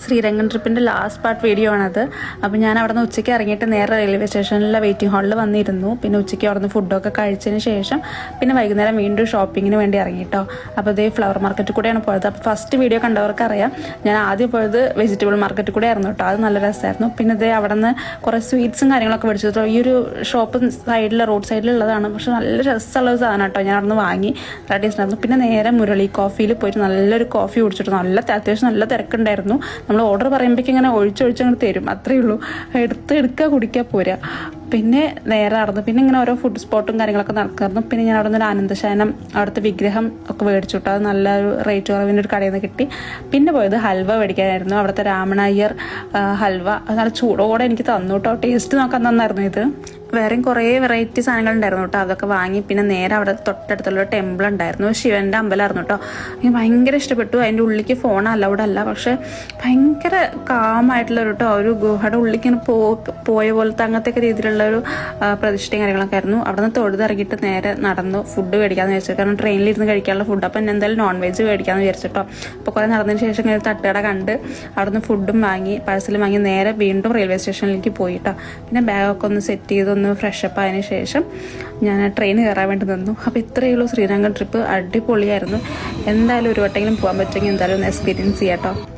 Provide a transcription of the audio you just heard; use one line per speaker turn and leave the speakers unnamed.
Srirangam ട്രിപ്പിൻ്റെ last part video ആണത്. അപ്പോൾ ഞാൻ അവിടെ നിന്ന് ഉച്ചയ്ക്ക് ഇറങ്ങിയിട്ട് നേരെ റെയിൽവേ സ്റ്റേഷനിലെ വെയിറ്റിംഗ് ഹാളിൽ വന്നിരുന്നു. പിന്നെ ഉച്ചയ്ക്ക് അവിടെ നിന്ന് ഫുഡൊക്കെ കഴിച്ചതിന് ശേഷം പിന്നെ വൈകുന്നേരം വീണ്ടും ഷോപ്പിങ്ങിന് വേണ്ടി ഇറങ്ങിട്ടോ. അപ്പോൾ ഇതേ ഫ്ലവർ മാർക്കറ്റിൽ കൂടെയാണ് പോയത്. അപ്പോൾ ഫസ്റ്റ് വീഡിയോ കണ്ടവർക്ക് അറിയാം, ഞാൻ ആദ്യം പോയത് വെജിറ്റബിൾ മാർക്കറ്റിൽ കൂടെ ആയിരുന്നു കേട്ടോ. അത് നല്ല രസമായിരുന്നു. പിന്നെ ഇതേ അവിടെ നിന്ന് കുറേ സ്വീറ്റ്സും കാര്യങ്ങളൊക്കെ മേടിച്ചു കേട്ടോ. ഈ ഒരു ഷോപ്പ് റോഡ് സൈഡിലുള്ളതാണ്, പക്ഷെ നല്ല രസമുള്ള സാധനം കേട്ടോ. ഞാൻ അവിടെ നിന്ന് വാങ്ങി ടേസ്റ്റായിരുന്നു. പിന്നെ നേരെ മുരളി കോഫിയിൽ പോയിട്ട് നല്ലൊരു കോഫി കുടിച്ചിട്ട് അത്യാവശ്യം നല്ല തിരക്കുണ്ടായിരുന്നു. നമ്മൾ ഓർഡർ പറയുമ്പോഴേക്കും ഇങ്ങനെ ഒഴിച്ചൊഴിച്ചങ്ങോട്ട് തരും, അത്രയേ ഉള്ളൂ. എടുക്കുക കുടിക്കുക പോരാ. പിന്നെ നേരെ നടന്നു. പിന്നെ ഇങ്ങനെ ഓരോ ഫുഡ് സ്പോട്ടും കാര്യങ്ങളൊക്കെ നടക്കായിരുന്നു. പിന്നെ ഞാൻ അവിടെ നിന്ന് ഒരു ആനന്ദശയനം അവിടുത്തെ വിഗ്രഹം ഒക്കെ മേടിച്ചു കിട്ടും. അത് നല്ലൊരു റേറ്റ് കുറവിൻ്റെ ഒരു കടയിൽ നിന്ന് കിട്ടി. പിന്നെ പോയത് ഹൽവ മേടിക്കാനായിരുന്നു. അവിടുത്തെ രാമണയ്യർ ഹൽവ അത് നല്ല ചൂടോടെ എനിക്ക് തന്നു കേട്ടോ. ടേസ്റ്റ് നോക്കാൻ തന്നായിരുന്നു ഇത്. വേറെയും കുറേ വെറൈറ്റി സാധനങ്ങൾ ഉണ്ടായിരുന്നു കേട്ടോ. അതൊക്കെ വാങ്ങി പിന്നെ നേരെ അവിടെ തൊട്ടടുത്തുള്ളൊരു ടെമ്പിൾ ഉണ്ടായിരുന്നു, ശിവൻ്റെ അമ്പലമായിരുന്നു കേട്ടോ. എനിക്ക് ഭയങ്കര ഇഷ്ടപ്പെട്ടു. അതിൻ്റെ ഉള്ളിലേക്ക് ഫോൺ അലൗഡ് അല്ല, പക്ഷെ ഭയങ്കര കാമായിട്ടുള്ളൊരു കേട്ടോ. ഒരു ഗുഹയുടെ ഉള്ളിലേക്ക് ഇങ്ങനെ പോയ പോലത്തെ അങ്ങനത്തെ രീതിയിലുള്ള ഒരു പ്രതിഷ്ഠയും കാര്യങ്ങളൊക്കെ ആയിരുന്നു. അവിടെ നിന്ന് തൊഴുതിറങ്ങിയിട്ട് നേരെ നടന്നു ഫുഡ് മേടിക്കാമെന്ന് വിചാരിച്ചു. കാരണം ട്രെയിനിലിരുന്ന് കഴിക്കാനുള്ള ഫുഡ്. അപ്പം എന്തായാലും നോൺ വെജ് മേടിക്കാമെന്ന് വിചാരിച്ചിട്ടോ. അപ്പോൾ കുറേ നടന്നതിന് ശേഷം ഇങ്ങനെ തട്ടുകട കണ്ട് അവിടെ നിന്ന് ഫുഡും വാങ്ങി പാഴ്സലും വാങ്ങി നേരെ വീണ്ടും റെയിൽവേ സ്റ്റേഷനിലേക്ക് പോയിട്ടോ. പിന്നെ ബാഗൊക്കെ ഒന്ന് സെറ്റ് ചെയ്ത് ഫ്രഷപ്പ് ആയതിനു ശേഷം ഞാൻ ട്രെയിൻ കയറാൻ വേണ്ടി നിന്നു. അപ്പോൾ ഇത്രയേ ഉള്ളൂ ശ്രീരംഗം ട്രിപ്പ്. അടിപൊളിയായിരുന്നു. എന്തായാലും ഒരു വട്ടെങ്കിലും പോകാൻ പറ്റുമെങ്കിൽ എന്തായാലും ഒന്ന് എക്സ്പീരിയൻസ് ചെയ്യാം കേട്ടോ.